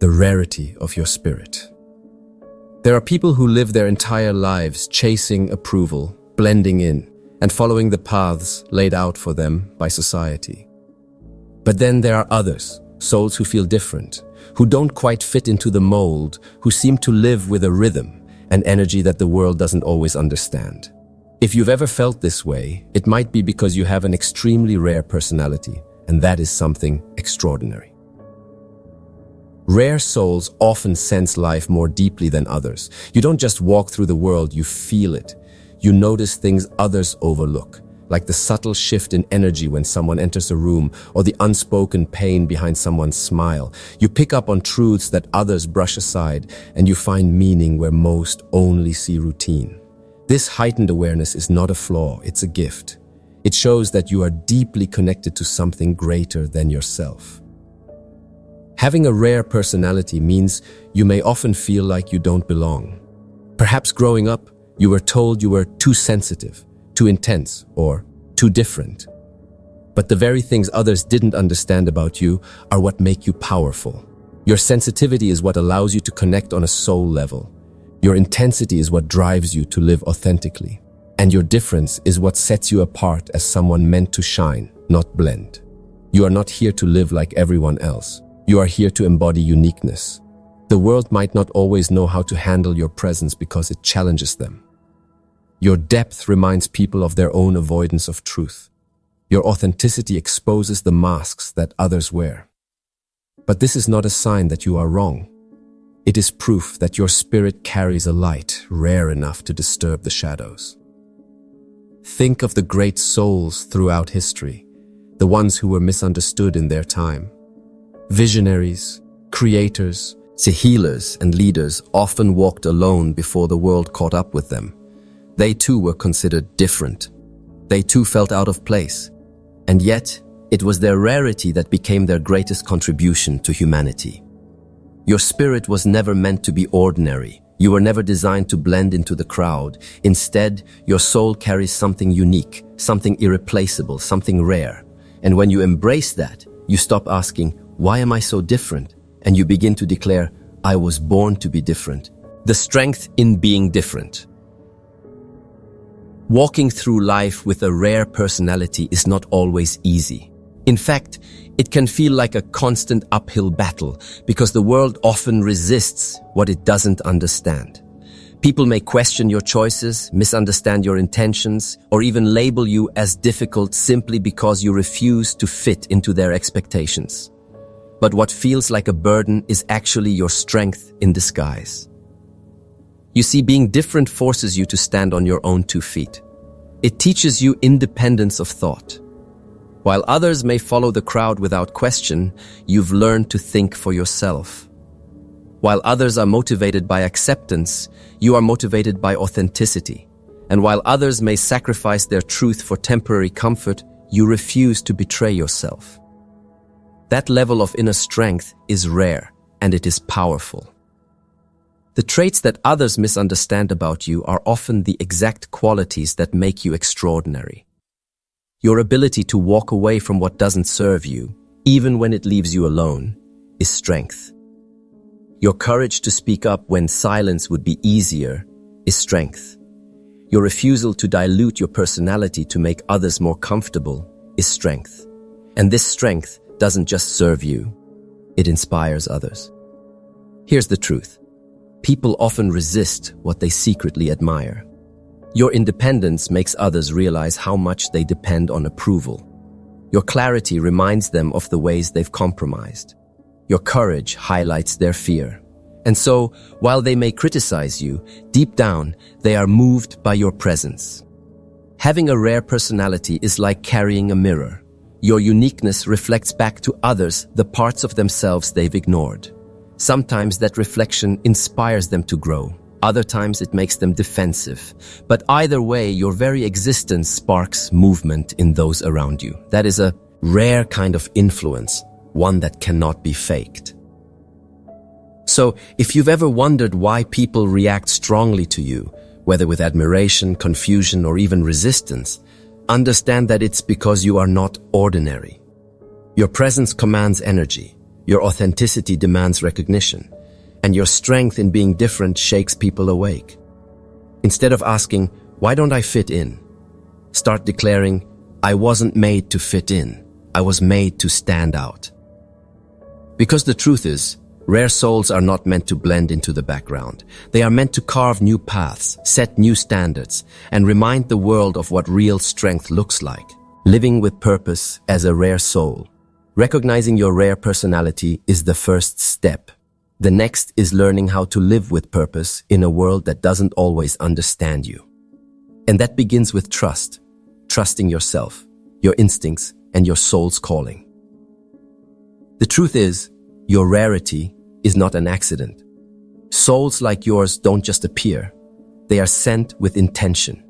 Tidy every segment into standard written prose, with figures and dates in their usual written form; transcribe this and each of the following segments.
the rarity of your spirit. There are people who live their entire lives chasing approval, blending in, and following the paths laid out for them by society. But then there are others, souls who feel different, who don't quite fit into the mold, who seem to live with a rhythm, an energy that the world doesn't always understand. If you've ever felt this way, it might be because you have an extremely rare personality, and that is something extraordinary. Rare souls often sense life more deeply than others. You don't just walk through the world, you feel it. You notice things others overlook, like the subtle shift in energy when someone enters a room or the unspoken pain behind someone's smile. You pick up on truths that others brush aside, and you find meaning where most only see routine. This heightened awareness is not a flaw, it's a gift. It shows that you are deeply connected to something greater than yourself. Having a rare personality means you may often feel like you don't belong. Perhaps growing up, you were told you were too sensitive, too intense, or too different. But the very things others didn't understand about you are what make you powerful. Your sensitivity is what allows you to connect on a soul level. Your intensity is what drives you to live authentically. And your difference is what sets you apart as someone meant to shine, not blend. You are not here to live like everyone else. You are here to embody uniqueness. The world might not always know how to handle your presence because it challenges them. Your depth reminds people of their own avoidance of truth. Your authenticity exposes the masks that others wear. But this is not a sign that you are wrong. It is proof that your spirit carries a light rare enough to disturb the shadows. Think of the great souls throughout history, the ones who were misunderstood in their time. Visionaries, creators, healers, and leaders often walked alone before the world caught up with them. They too were considered different. They too felt out of place. And yet, it was their rarity that became their greatest contribution to humanity. Your spirit was never meant to be ordinary. You were never designed to blend into the crowd. Instead, your soul carries something unique, something irreplaceable, something rare. And when you embrace that, you stop asking, "Why am I so different?" And you begin to declare, "I was born to be different." The strength in being different. Walking through life with a rare personality is not always easy. In fact, it can feel like a constant uphill battle because the world often resists what it doesn't understand. People may question your choices, misunderstand your intentions, or even label you as difficult simply because you refuse to fit into their expectations. But what feels like a burden is actually your strength in disguise. You see, being different forces you to stand on your own 2 feet. It teaches you independence of thought. While others may follow the crowd without question, you've learned to think for yourself. While others are motivated by acceptance, you are motivated by authenticity. And while others may sacrifice their truth for temporary comfort, you refuse to betray yourself. That level of inner strength is rare, and it is powerful. The traits that others misunderstand about you are often the exact qualities that make you extraordinary. Your ability to walk away from what doesn't serve you, even when it leaves you alone, is strength. Your courage to speak up when silence would be easier is strength. Your refusal to dilute your personality to make others more comfortable is strength. And this strength doesn't just serve you, it inspires others. Here's the truth. People often resist what they secretly admire. Your independence makes others realize how much they depend on approval. Your clarity reminds them of the ways they've compromised. Your courage highlights their fear. And so, while they may criticize you, deep down, they are moved by your presence. Having a rare personality is like carrying a mirror. Your uniqueness reflects back to others the parts of themselves they've ignored. Sometimes that reflection inspires them to grow. Other times it makes them defensive. But either way, your very existence sparks movement in those around you. That is a rare kind of influence, one that cannot be faked. So, if you've ever wondered why people react strongly to you, whether with admiration, confusion, or even resistance, understand that it's because you are not ordinary. Your presence commands energy, Your authenticity demands recognition, and your strength in being different shakes people awake. Instead of asking, "Why don't I fit in?" start declaring, "I wasn't made to fit in. I was made to stand out." Because the truth is, rare souls are not meant to blend into the background. They are meant to carve new paths, set new standards, and remind the world of what real strength looks like. Living with purpose as a rare soul. Recognizing your rare personality is the first step. The next is learning how to live with purpose in a world that doesn't always understand you. And that begins with trust. Trusting yourself, your instincts, and your soul's calling. The truth is, your rarity is not an accident. Souls like yours don't just appear. They are sent with intention.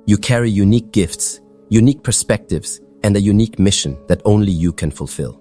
You carry unique gifts, unique perspectives, and a unique mission that only you can fulfill.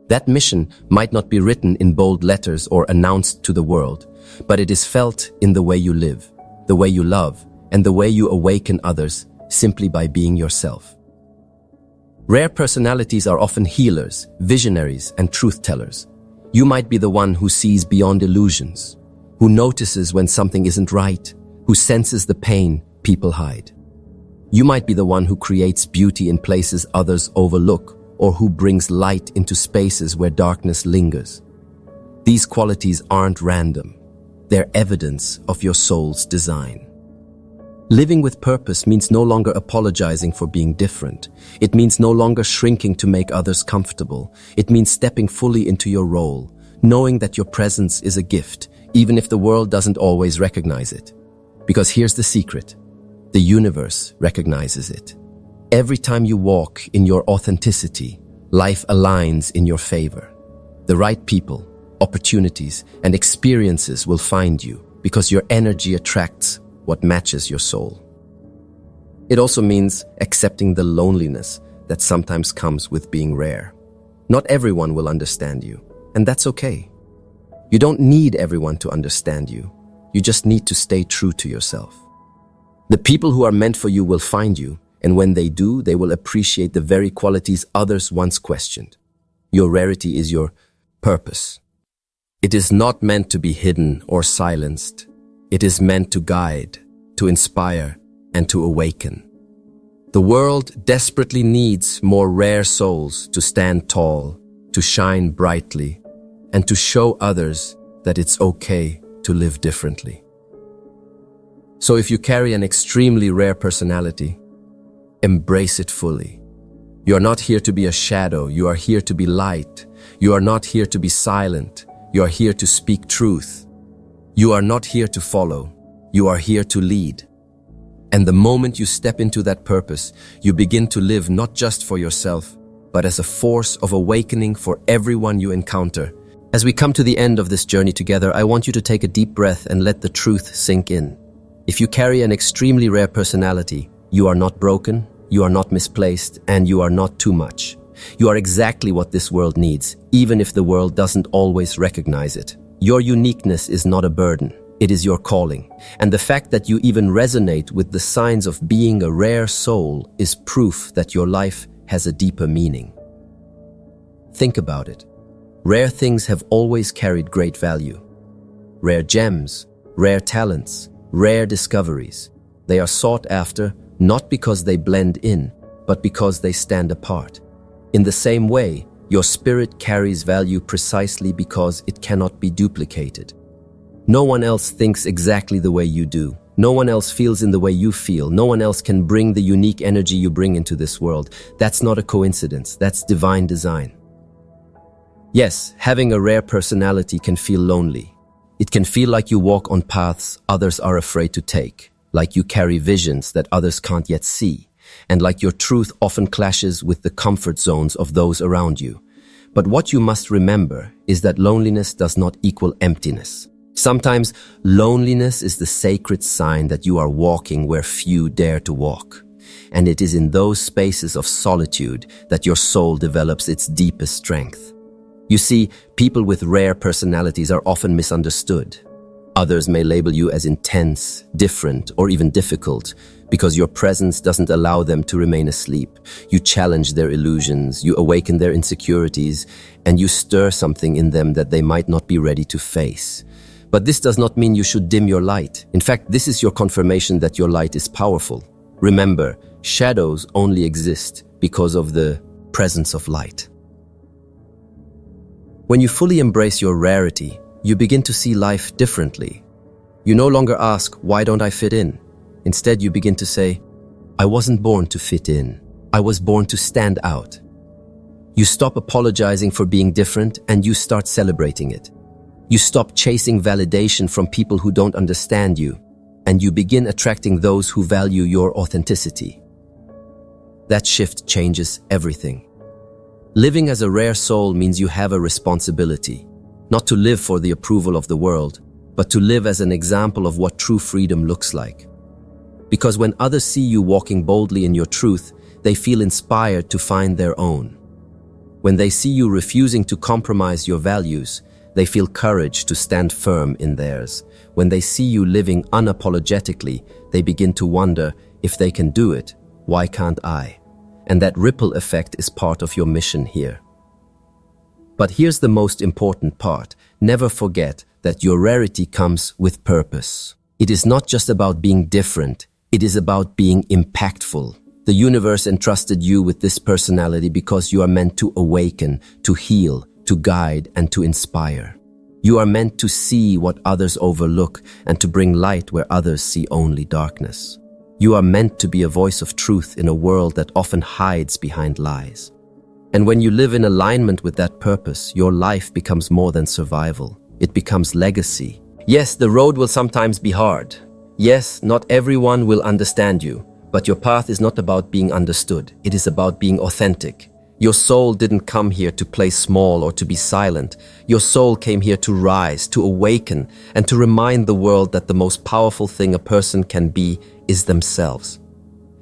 That mission might not be written in bold letters or announced to the world, but it is felt in the way you live, the way you love, and the way you awaken others simply by being yourself. Rare personalities are often healers, visionaries, and truth-tellers. You might be the one who sees beyond illusions, who notices when something isn't right, who senses the pain people hide. You might be the one who creates beauty in places others overlook, or who brings light into spaces where darkness lingers. These qualities aren't random. They're evidence of your soul's design. Living with purpose means no longer apologizing for being different. It means no longer shrinking to make others comfortable. It means stepping fully into your role, knowing that your presence is a gift, even if the world doesn't always recognize it. Because here's the secret. The universe recognizes it. Every time you walk in your authenticity, life aligns in your favor. The right people, opportunities, and experiences will find you because your energy attracts what matches your soul. It also means accepting the loneliness that sometimes comes with being rare. Not everyone will understand you, and that's okay. You don't need everyone to understand you. You just need to stay true to yourself. The people who are meant for you will find you, and when they do, they will appreciate the very qualities others once questioned. Your rarity is your purpose. It is not meant to be hidden or silenced. It is meant to guide, to inspire, and to awaken. The world desperately needs more rare souls to stand tall, to shine brightly, and to show others that it's okay to live differently. So if you carry an extremely rare personality, embrace it fully. You are not here to be a shadow. You are here to be light. You are not here to be silent. You are here to speak truth. You are not here to follow. You are here to lead. And the moment you step into that purpose, you begin to live not just for yourself, but as a force of awakening for everyone you encounter. As we come to the end of this journey together, I want you to take a deep breath and let the truth sink in. If you carry an extremely rare personality, you are not broken, you are not misplaced, and you are not too much. You are exactly what this world needs, even if the world doesn't always recognize it. Your uniqueness is not a burden, it is your calling. And the fact that you even resonate with the signs of being a rare soul is proof that your life has a deeper meaning. Think about it. Rare things have always carried great value. Rare gems, rare talents, rare discoveries. They are sought after not because they blend in, but because they stand apart. In the same way, your spirit carries value precisely because it cannot be duplicated. No one else thinks exactly the way you do. No one else feels in the way you feel. No one else can bring the unique energy you bring into this world. That's not a coincidence. That's divine design. Yes, having a rare personality can feel lonely. It can feel like you walk on paths others are afraid to take, like you carry visions that others can't yet see, and like your truth often clashes with the comfort zones of those around you. But what you must remember is that loneliness does not equal emptiness. Sometimes loneliness is the sacred sign that you are walking where few dare to walk. And it is in those spaces of solitude that your soul develops its deepest strength. You see, people with rare personalities are often misunderstood. Others may label you as intense, different, or even difficult because your presence doesn't allow them to remain asleep. You challenge their illusions, you awaken their insecurities, and you stir something in them that they might not be ready to face. But this does not mean you should dim your light. In fact, this is your confirmation that your light is powerful. Remember, shadows only exist because of the presence of light. When you fully embrace your rarity, you begin to see life differently. You no longer ask, why don't I fit in? Instead, you begin to say, I wasn't born to fit in. I was born to stand out. You stop apologizing for being different and you start celebrating it. You stop chasing validation from people who don't understand you, and you begin attracting those who value your authenticity. That shift changes everything. Living as a rare soul means you have a responsibility, not to live for the approval of the world, but to live as an example of what true freedom looks like. Because when others see you walking boldly in your truth, they feel inspired to find their own. When they see you refusing to compromise your values, they feel courage to stand firm in theirs. When they see you living unapologetically, they begin to wonder, if they can do it, why can't I? And that ripple effect is part of your mission here. But here's the most important part. Never forget that your rarity comes with purpose. It is not just about being different, it is about being impactful. The universe entrusted you with this personality because you are meant to awaken, to heal, to guide, and to inspire. You are meant to see what others overlook and to bring light where others see only darkness. You are meant to be a voice of truth in a world that often hides behind lies. And when you live in alignment with that purpose, your life becomes more than survival. It becomes legacy. Yes, the road will sometimes be hard. Yes, not everyone will understand you, but your path is not about being understood. It is about being authentic. Your soul didn't come here to play small or to be silent. Your soul came here to rise, to awaken, and to remind the world that the most powerful thing a person can be is themselves.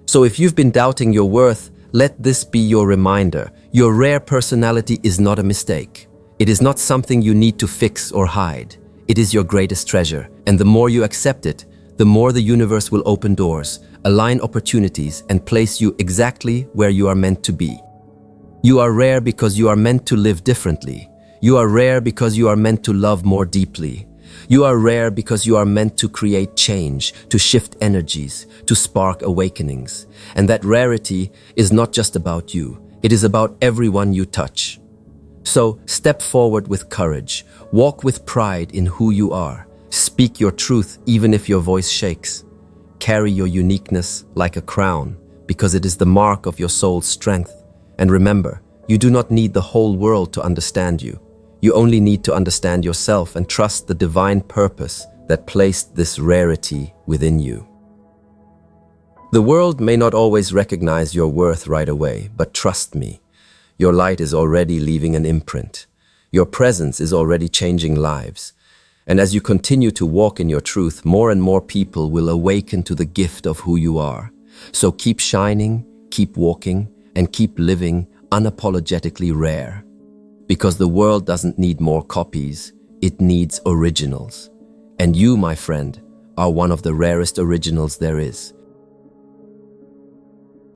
So if you've been doubting your worth, let this be your reminder. Your rare personality is not a mistake. It is not something you need to fix or hide. It is your greatest treasure, and the more you accept it, the more the universe will open doors, align opportunities, and place you exactly where you are meant to be. You are rare because you are meant to live differently. You are rare because you are meant to love more deeply. You are rare because you are meant to create change, to shift energies, to spark awakenings. And that rarity is not just about you. It is about everyone you touch. So step forward with courage. Walk with pride in who you are. Speak your truth even if your voice shakes. Carry your uniqueness like a crown because it is the mark of your soul's strength. And remember, you do not need the whole world to understand you. You only need to understand yourself and trust the divine purpose that placed this rarity within you. The world may not always recognize your worth right away, but trust me, your light is already leaving an imprint. Your presence is already changing lives. And as you continue to walk in your truth, more and more people will awaken to the gift of who you are. So keep shining, keep walking, and keep living unapologetically rare. Because the world doesn't need more copies, it needs originals. And you, my friend, are one of the rarest originals there is.